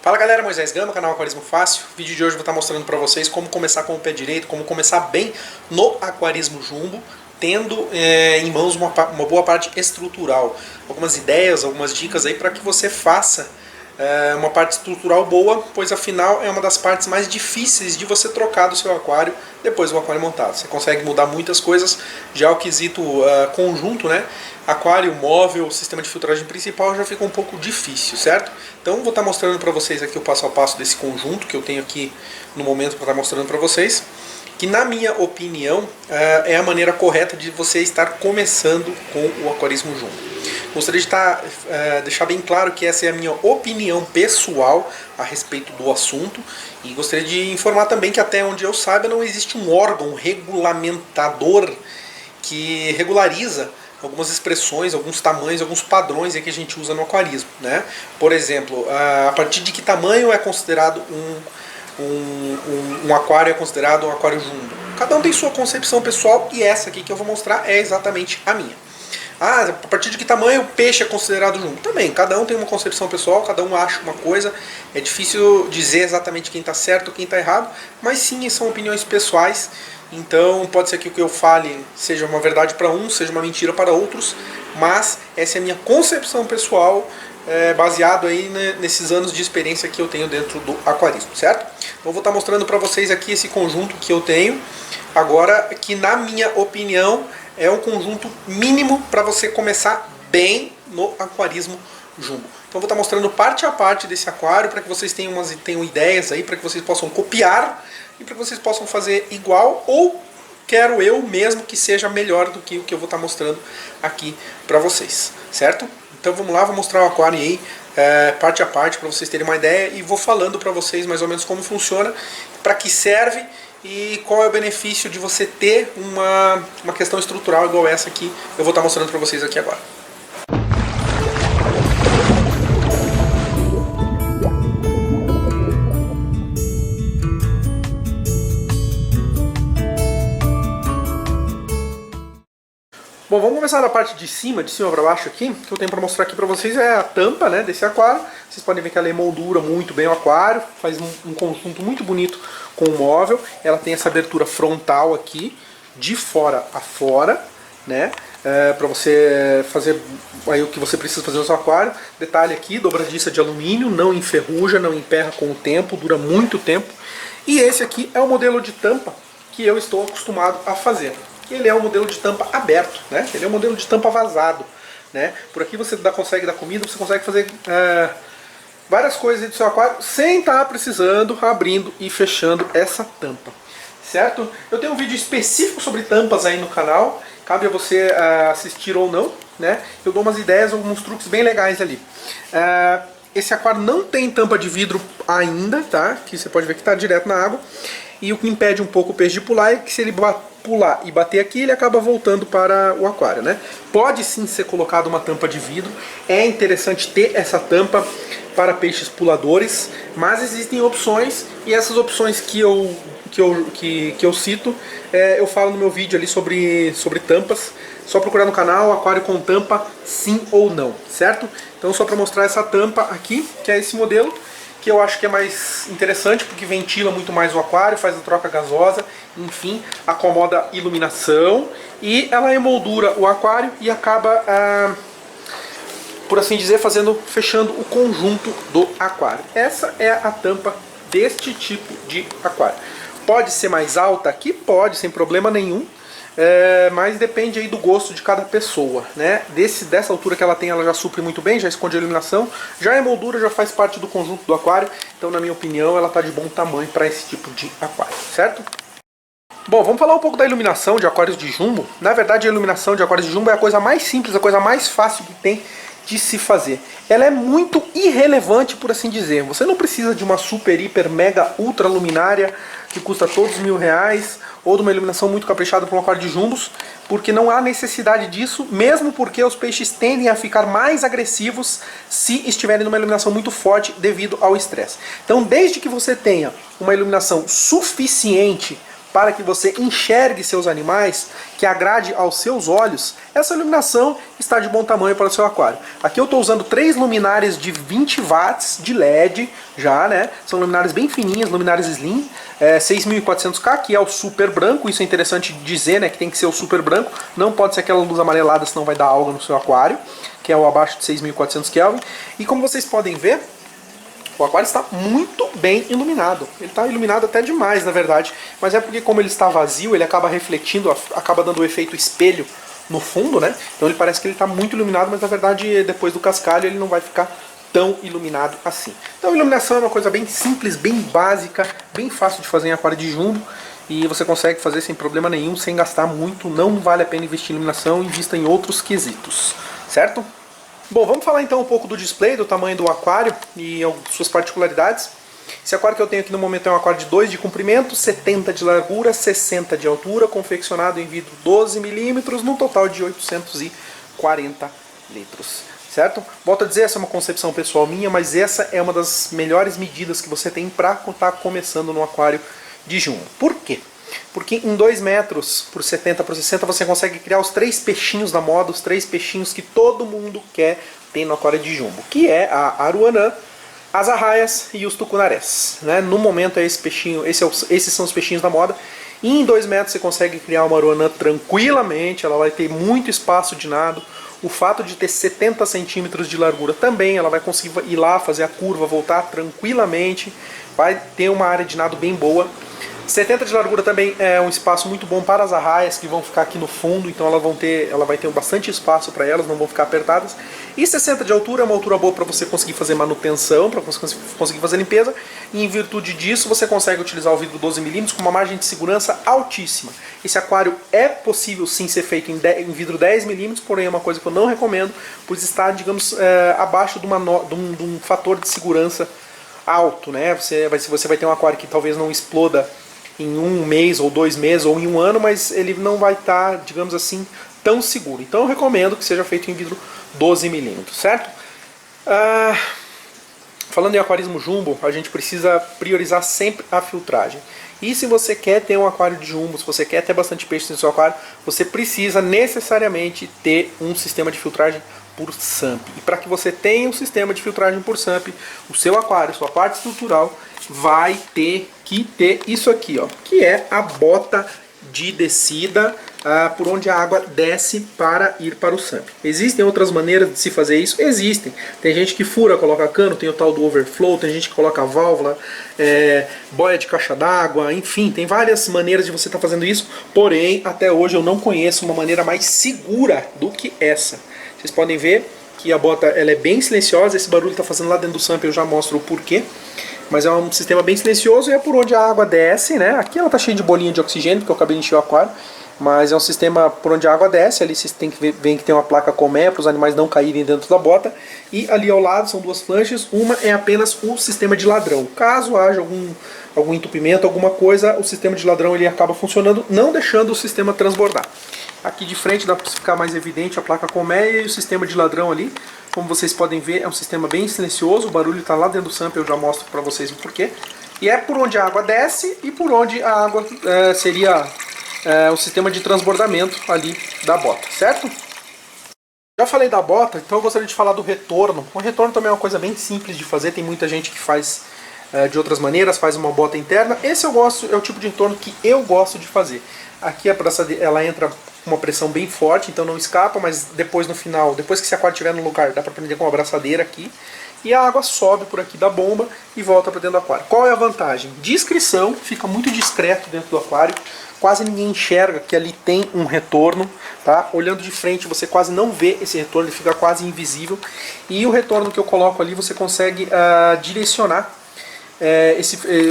Fala galera, Moisés Gama, canal Aquarismo Fácil. No vídeo de hoje eu vou estar mostrando para vocês como começar com o pé direito, como começar bem no aquarismo jumbo, tendo em mãos uma boa parte estrutural. Algumas ideias, algumas dicas aí para que você faça uma parte estrutural boa, pois afinal é uma das partes mais difíceis de você trocar do seu aquário depois do aquário montado. Você consegue mudar muitas coisas, já o quesito conjunto, né? Aquário, móvel, sistema de filtragem principal já fica um pouco difícil, certo? Então vou estar mostrando para vocês aqui o passo a passo desse conjunto que eu tenho aqui no momento para estar mostrando para vocês, que na minha opinião é a maneira correta de você estar começando com o aquarismo jumbo. Gostaria de deixar bem claro que essa é a minha opinião pessoal a respeito do assunto e gostaria de informar também que até onde eu saiba não existe um órgão regulamentador que regulariza algumas expressões, alguns tamanhos, alguns padrões que a gente usa no aquarismo, né? Por exemplo, a partir de que tamanho é considerado um aquário é considerado um aquário jumbo? Cada um tem sua concepção pessoal e essa aqui que eu vou mostrar é exatamente a minha. A partir de que tamanho o peixe é considerado jumbo? Também, cada um tem uma concepção pessoal, cada um acha uma coisa. É difícil dizer exatamente quem está certo ou quem está errado, mas sim, são opiniões pessoais. Então pode ser que o que eu fale seja uma verdade para uns, seja uma mentira para outros, mas essa é a minha concepção pessoal, baseado aí nesses anos de experiência que eu tenho dentro do aquarismo, certo? Então eu vou estar mostrando para vocês aqui esse conjunto que eu tenho, agora que na minha opinião é um conjunto mínimo para você começar bem no aquarismo jumbo. Então eu vou estar mostrando parte a parte desse aquário para que vocês tenham ideias aí, para que vocês possam copiar e para que vocês possam fazer igual ou quero eu mesmo que seja melhor do que o que eu vou estar mostrando aqui para vocês, certo? Então vamos lá, vou mostrar o aquário aí parte a parte para vocês terem uma ideia e vou falando para vocês mais ou menos como funciona, para que serve e qual é o benefício de você ter uma questão estrutural igual essa que eu vou estar mostrando para vocês aqui agora. Bom, vamos começar na parte de cima para baixo aqui. O que eu tenho para mostrar aqui para vocês é a tampa, né, desse aquário. Vocês podem ver que ela emoldura muito bem o aquário, faz um conjunto muito bonito com o móvel. Ela tem essa abertura frontal aqui, de fora a fora, né, para você fazer aí o que você precisa fazer no seu aquário. Detalhe aqui, dobradiça de alumínio, não enferruja, não emperra com o tempo, dura muito tempo. E esse aqui é o modelo de tampa que eu estou acostumado a fazer. Ele é um modelo de tampa aberto, né? Ele é um modelo de tampa vazado, né? Por aqui você consegue dar comida, você consegue fazer várias coisas do seu aquário sem estar precisando, abrindo e fechando essa tampa, certo? Eu tenho um vídeo específico sobre tampas aí no canal, cabe a você assistir ou não, né? Eu dou umas ideias, alguns truques bem legais ali. Esse aquário não tem tampa de vidro ainda, tá? Que você pode ver que está direto na água. E o que impede um pouco o peixe de pular é que se ele pular e bater aqui, ele acaba voltando para o aquário, né? Pode sim ser colocado uma tampa de vidro. É interessante ter essa tampa para peixes puladores, mas existem opções e essas opções que eu cito, eu falo no meu vídeo ali sobre tampas. Só procurar no canal aquário com tampa, sim ou não, certo? Então só para mostrar essa tampa aqui, que é esse modelo, que eu acho que é mais interessante porque ventila muito mais o aquário, faz a troca gasosa, enfim, acomoda a iluminação e ela emoldura o aquário e acaba, por assim dizer, fechando o conjunto do aquário. Essa é a tampa deste tipo de aquário. Pode ser mais alta aqui? Pode, sem problema nenhum. Mas depende aí do gosto de cada pessoa, né? Dessa altura que ela tem, ela já supre muito bem, já esconde a iluminação, já a emoldura já faz parte do conjunto do aquário, então na minha opinião ela está de bom tamanho para esse tipo de aquário, certo? Bom, vamos falar um pouco da iluminação de aquários de jumbo. Na verdade a iluminação de aquários de jumbo é a coisa mais simples, a coisa mais fácil que tem de se fazer. Ela é muito irrelevante, por assim dizer. Você não precisa de uma super, hiper, mega, ultra luminária que custa todos R$1000 ou de uma iluminação muito caprichada para um aquário de jumbos, porque não há necessidade disso, mesmo porque os peixes tendem a ficar mais agressivos se estiverem numa iluminação muito forte devido ao estresse. Então, desde que você tenha uma iluminação suficiente para que você enxergue seus animais, que agrade aos seus olhos, essa iluminação está de bom tamanho para o seu aquário. Aqui eu estou usando 3 luminárias de 20 watts de LED já, né? São luminárias bem fininhas, luminárias slim, 6400K, que é o super branco. Isso é interessante dizer, né? Que tem que ser o super branco, não pode ser aquela luz amarelada, senão vai dar alga no seu aquário, que é o abaixo de 6400 Kelvin. E como vocês podem ver, o aquário está muito bem iluminado. Ele está iluminado até demais, na verdade. Mas é porque como ele está vazio, ele acaba refletindo, acaba dando o efeito espelho no fundo, né? Então ele parece que ele está muito iluminado, mas na verdade depois do cascalho ele não vai ficar tão iluminado assim. Então a iluminação é uma coisa bem simples, bem básica, bem fácil de fazer em aquário de jumbo. E você consegue fazer sem problema nenhum, sem gastar muito. Não vale a pena investir em iluminação, invista em outros quesitos, certo? Bom, vamos falar então um pouco do display, do tamanho do aquário e suas particularidades. Esse aquário que eu tenho aqui no momento é um aquário de 2 de comprimento, 70 de largura, 60 de altura, confeccionado em vidro 12 milímetros, num total de 840 litros. Certo? Volto a dizer, essa é uma concepção pessoal minha, mas essa é uma das melhores medidas que você tem para estar começando no aquário de jumbo. Por quê? Porque em 2 metros por 70 por 60 você consegue criar os 3 peixinhos da moda, os 3 peixinhos que todo mundo quer ter no aquário de jumbo, que é a aruanã, as arraias e os tucunarés. Né? No momento é esse peixinho, esses são os peixinhos da moda. E em 2 metros você consegue criar uma aruanã tranquilamente, ela vai ter muito espaço de nado. O fato de ter 70 centímetros de largura também, ela vai conseguir ir lá, fazer a curva, voltar tranquilamente, vai ter uma área de nado bem boa. 70 de largura também é um espaço muito bom para as arraias que vão ficar aqui no fundo, então ela vai ter bastante espaço para elas, não vão ficar apertadas. E 60 de altura é uma altura boa para você conseguir fazer manutenção, para você conseguir fazer limpeza, e em virtude disso você consegue utilizar o vidro 12 milímetros com uma margem de segurança altíssima. Esse aquário é possível sim ser feito em vidro 10 milímetros, porém é uma coisa que eu não recomendo, pois está, digamos, abaixo de um fator de segurança alto, né? Você vai ter um aquário que talvez não exploda em 1 mês ou 2 meses ou em 1 ano, mas ele não vai estar, digamos assim, tão seguro. Então eu recomendo que seja feito em vidro 12 milímetros, certo? Falando em aquarismo jumbo, a gente precisa priorizar sempre a filtragem. E se você quer ter um aquário de jumbo, se você quer ter bastante peixe no seu aquário, você precisa necessariamente ter um sistema de filtragem por SUMP. E para que você tenha um sistema de filtragem por SUMP, o seu aquário, sua parte estrutural, vai ter que ter isso aqui, ó, que é a bota de descida por onde a água desce para ir para o SUMP. Existem outras maneiras de se fazer isso? Existem. Tem gente que fura, coloca cano, tem o tal do overflow, tem gente que coloca válvula, boia de caixa d'água, enfim, tem várias maneiras de você estar fazendo isso, porém, até hoje eu não conheço uma maneira mais segura do que essa. Vocês podem ver que a bota ela é bem silenciosa, esse barulho está fazendo lá dentro do SUMP, eu já mostro o porquê. Mas é um sistema bem silencioso e é por onde a água desce, né? Aqui ela está cheia de bolinha de oxigênio, porque eu acabei de encher o aquário. Mas é um sistema por onde a água desce, ali vocês tem que ver que tem uma placa colmeia para os animais não caírem dentro da bota. E ali ao lado são 2 flanches, uma é apenas o sistema de ladrão. Caso haja algum entupimento, alguma coisa, o sistema de ladrão ele acaba funcionando, não deixando o sistema transbordar. Aqui de frente dá para ficar mais evidente a placa colmeia e o sistema de ladrão ali. Como vocês podem ver, é um sistema bem silencioso, o barulho está lá dentro do SUMP, eu já mostro para vocês o porquê. E é por onde a água desce e por onde a água seria o sistema de transbordamento ali da bota, certo? Já falei da bota, então eu gostaria de falar do retorno. O retorno também é uma coisa bem simples de fazer, tem muita gente que faz de outras maneiras, faz uma bota interna. Esse é o tipo de retorno que eu gosto de fazer. Aqui a braçadeira, ela entra com uma pressão bem forte, então não escapa, mas depois no final, depois que esse aquário estiver no lugar, dá para prender com uma braçadeira aqui, e a água sobe por aqui da bomba e volta para dentro do aquário. Qual é a vantagem? Discrição, fica muito discreto dentro do aquário, quase ninguém enxerga que ali tem um retorno, tá? Olhando de frente você quase não vê esse retorno, ele fica quase invisível, e o retorno que eu coloco ali você consegue direcionar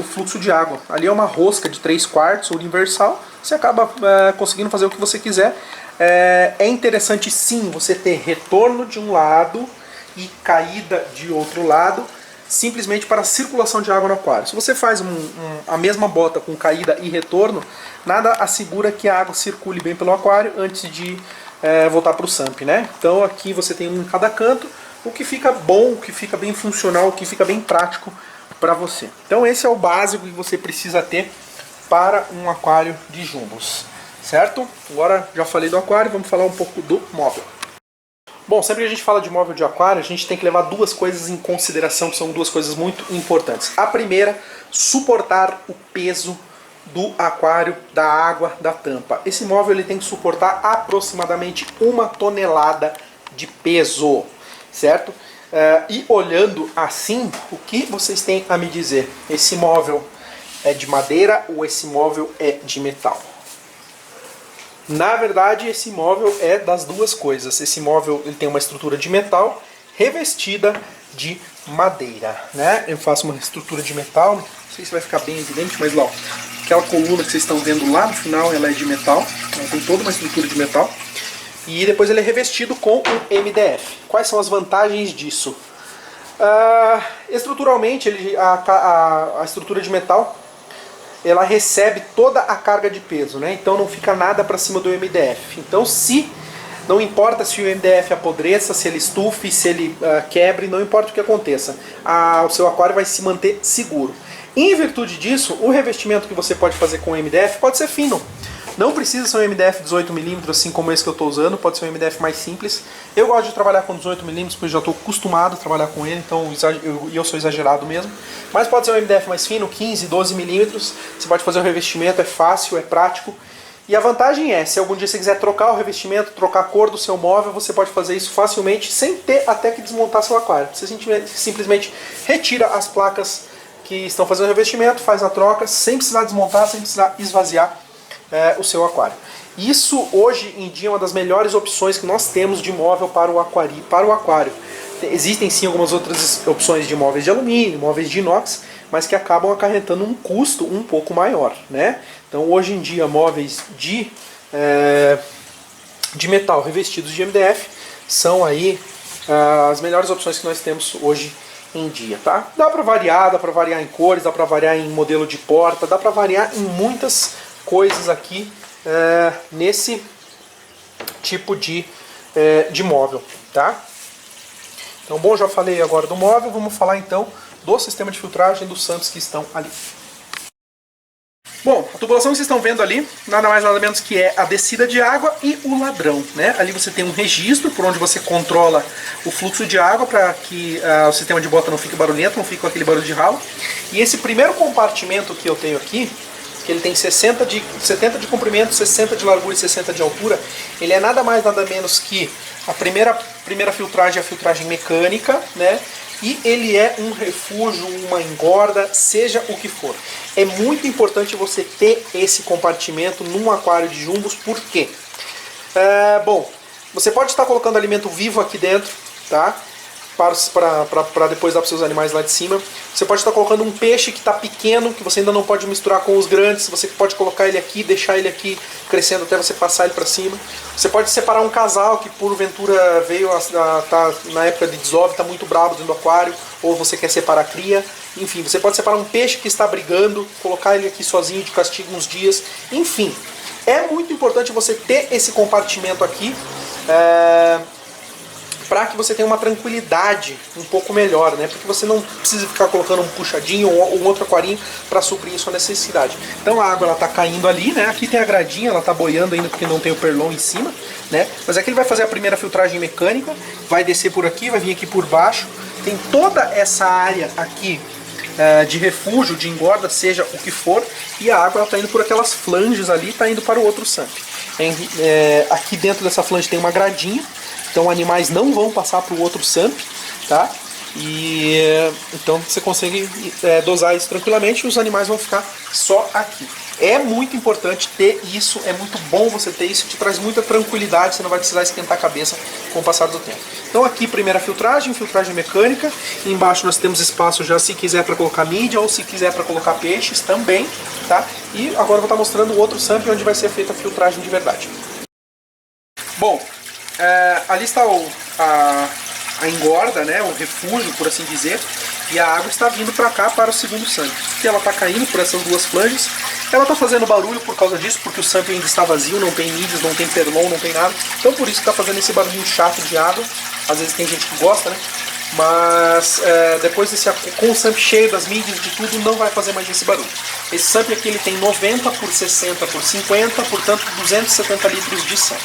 o fluxo de água. Ali é uma rosca de 3/4 universal, você acaba conseguindo fazer o que você quiser. É interessante sim você ter retorno de um lado e caída de outro lado, simplesmente para a circulação de água no aquário. Se você faz a mesma bota com caída e retorno, nada assegura que a água circule bem pelo aquário antes de voltar para o SUMP, né? Então aqui você tem um em cada canto, o que fica bom, o que fica bem funcional, o que fica bem prático para você. Então esse é o básico que você precisa ter para um aquário de jumbos, certo? Agora já falei do aquário, vamos falar um pouco do móvel. Bom, sempre que a gente fala de móvel de aquário, a gente tem que levar duas coisas em consideração, que são duas coisas muito importantes. A primeira, suportar o peso do aquário, da água, da tampa. Esse móvel ele tem que suportar aproximadamente 1 tonelada de peso, certo? E olhando assim, o que vocês têm a me dizer? Esse móvel é de madeira ou esse móvel é de metal? Na verdade, esse móvel é das duas coisas. Esse móvel ele tem uma estrutura de metal revestida de madeira, né? Eu faço uma estrutura de metal, não sei se vai ficar bem evidente, mas lá, ó, aquela coluna que vocês estão vendo lá no final, ela é de metal, ela tem toda uma estrutura de metal. E depois ele é revestido com um MDF. Quais são as vantagens disso? Estruturalmente, a estrutura de metal ela recebe toda a carga de peso, né? Então não fica nada para cima do MDF. Então não importa se o MDF apodreça, se ele estufe, se ele quebre, não importa o que aconteça, o seu aquário vai se manter seguro. Em virtude disso, o revestimento que você pode fazer com o MDF pode ser fino. Não precisa ser um MDF 18mm, assim como esse que eu estou usando, pode ser um MDF mais simples. Eu gosto de trabalhar com 18mm, porque eu já estou acostumado a trabalhar com ele, então eu sou exagerado mesmo. Mas pode ser um MDF mais fino, 15, 12mm, você pode fazer o revestimento, é fácil, é prático. E a vantagem é, se algum dia você quiser trocar o revestimento, trocar a cor do seu móvel, você pode fazer isso facilmente, sem ter até que desmontar seu aquário. Você simplesmente retira as placas que estão fazendo o revestimento, faz a troca, sem precisar desmontar, sem precisar esvaziar o seu aquário. Isso hoje em dia é uma das melhores opções que nós temos de móvel para o aquário. Existem sim algumas outras opções de móveis de alumínio, móveis de inox, mas que acabam acarretando um custo um pouco maior, né? Então hoje em dia móveis de metal revestidos de MDF são aí as melhores opções que nós temos hoje em dia, tá? Dá para variar em cores, dá para variar em modelo de porta, dá para variar em muitas coisas aqui nesse tipo de móvel, tá? Então, bom, já falei agora do móvel, vamos falar então do sistema de filtragem dos santos que estão ali. Bom, a tubulação que vocês estão vendo ali, nada mais nada menos que é a descida de água e o ladrão, né? Ali você tem um registro por onde você controla o fluxo de água para que o sistema de bota não fique barulhento, não fique com aquele barulho de ralo. E esse primeiro compartimento que eu tenho aqui, que ele tem 70 de comprimento, 60 de largura e 60 de altura, ele é nada mais nada menos que a primeira filtragem, a filtragem mecânica, né? E ele é um refúgio, uma engorda, seja o que for. É muito importante você ter esse compartimento num aquário de jumbos, por quê? Bom, você pode estar colocando alimento vivo aqui dentro, tá? Para depois dar para os seus animais lá de cima. Você pode estar colocando um peixe que está pequeno, que você ainda não pode misturar com os grandes. Você pode colocar ele aqui, deixar ele aqui crescendo até você passar ele para cima. Você pode separar um casal que porventura veio tá na época de desove, está muito bravo dentro do aquário, ou você quer separar a cria. Enfim, você pode separar um peixe que está brigando, colocar ele aqui sozinho de castigo uns dias. Enfim, é muito importante você ter esse compartimento aqui, para que você tenha uma tranquilidade um pouco melhor, né? Porque você não precisa ficar colocando um puxadinho ou um outro aquarinho para suprir a sua necessidade. Então a água ela tá caindo ali, né? Aqui tem a gradinha, ela tá boiando ainda porque não tem o perlon em cima, né? Mas aqui ele vai fazer a primeira filtragem mecânica, vai descer por aqui, vai vir aqui por baixo. Tem toda essa área aqui de refúgio, de engorda, seja o que for, e a água está indo por aquelas flanges ali, está indo para o outro SUMP. Aqui dentro dessa flange tem uma gradinha, então animais não vão passar para o outro SUMP, tá? E então você consegue dosar isso tranquilamente e os animais vão ficar só aqui. É muito importante ter isso, é muito bom você ter isso, te traz muita tranquilidade, você não vai precisar esquentar a cabeça com o passar do tempo. Então aqui primeira filtragem mecânica, embaixo nós temos espaço já se quiser para colocar mídia ou se quiser para colocar peixes também, tá? E agora eu vou estar mostrando o outro SUMP onde vai ser feita a filtragem de verdade. Bom, ali está a engorda, né, o refúgio, por assim dizer, e a água está vindo para cá para o segundo SUMP. Que ela está caindo por essas duas flanges. Ela está fazendo barulho por causa disso, porque o SUMP ainda está vazio, não tem mídias, não tem perlon, não tem nada. Então por isso que está fazendo esse barulhinho chato de água. Às vezes tem gente que gosta, né? mas depois com o SAMP cheio das mídias, de tudo, não vai fazer mais esse barulho. Esse SAMP aqui ele tem 90 por 60 por 50, portanto 270 litros de SAMP.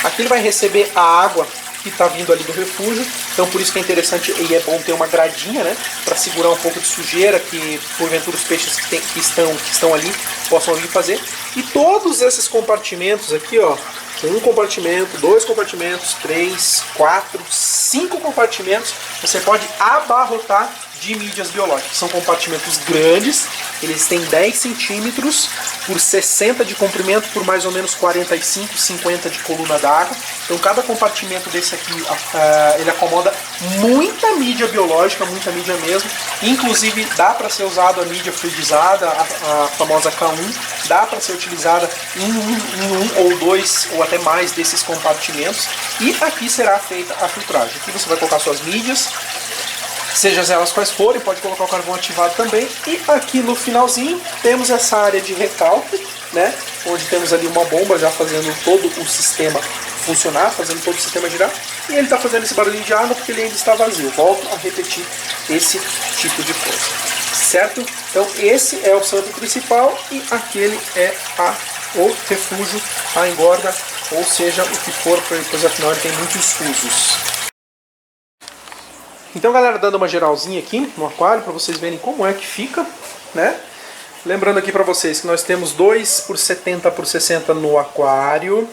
Aqui ele vai receber a água que está vindo ali do refúgio, então por isso que é interessante e é bom ter uma gradinha, né, para segurar um pouco de sujeira que porventura os peixes que estão ali possam vir fazer. E todos esses compartimentos aqui, ó, um compartimento, 2 compartimentos, 3, 4, 5 compartimentos, você pode abarrotar de mídias biológicas. São compartimentos grandes, eles têm 10 centímetros por 60 de comprimento, por mais ou menos 45, 50 de coluna d'água. Então cada compartimento desse aqui, ele acomoda muita mídia biológica, muita mídia mesmo. Inclusive dá para ser usado a mídia fluidizada, a famosa K1, dá para ser utilizada em um ou 2 ou até mais desses compartimentos. E aqui será feita a filtragem. Aqui você vai colocar suas mídias, seja elas quais forem, pode colocar o carvão ativado também. E aqui no finalzinho temos essa área de recalque, né, onde temos ali uma bomba já fazendo todo o sistema funcionar, fazendo todo o sistema girar. E ele está fazendo esse barulhinho de água porque ele ainda está vazio. Volto a repetir esse tipo de coisa, certo? Então esse é o SAMP principal e aquele é o refúgio, a engorda, ou seja, o que for, pois afinal ele tem muitos usos. Então, galera, dando uma geralzinha aqui no aquário para vocês verem como é que fica, né? Lembrando aqui para vocês que nós temos 2 por 70 por 60 no aquário.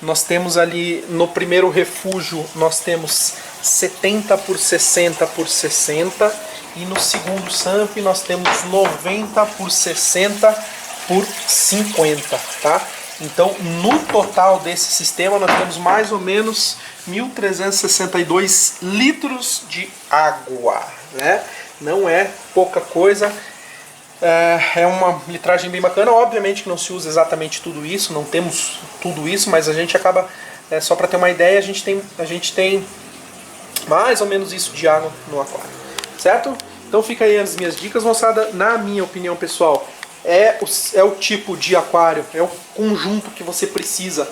Nós temos ali no primeiro refúgio, nós temos 70 por 60 por 60. E no segundo SAMP nós temos 90 por 60 por 50, tá? Então, no total desse sistema, nós temos mais ou menos 1.362 litros de água, né? Não é pouca coisa, é uma litragem bem bacana. Obviamente que não se usa exatamente tudo isso, não temos tudo isso, mas a gente acaba, só para ter uma ideia, a gente tem mais ou menos isso de água no aquário, certo? Então fica aí as minhas dicas, moçada. Na minha opinião pessoal, é o tipo de aquário, é o conjunto que você precisa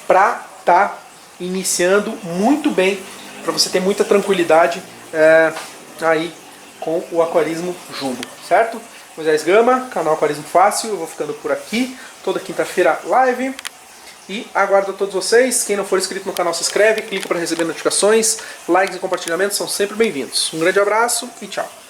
para estar iniciando muito bem, para você ter muita tranquilidade aí com o aquarismo jumbo, certo? Moisés Gama, canal Aquarismo Fácil, eu vou ficando por aqui, toda quinta-feira live, e aguardo a todos vocês. Quem não for inscrito no canal se inscreve, clica para receber notificações, likes e compartilhamentos são sempre bem-vindos. Um grande abraço e tchau!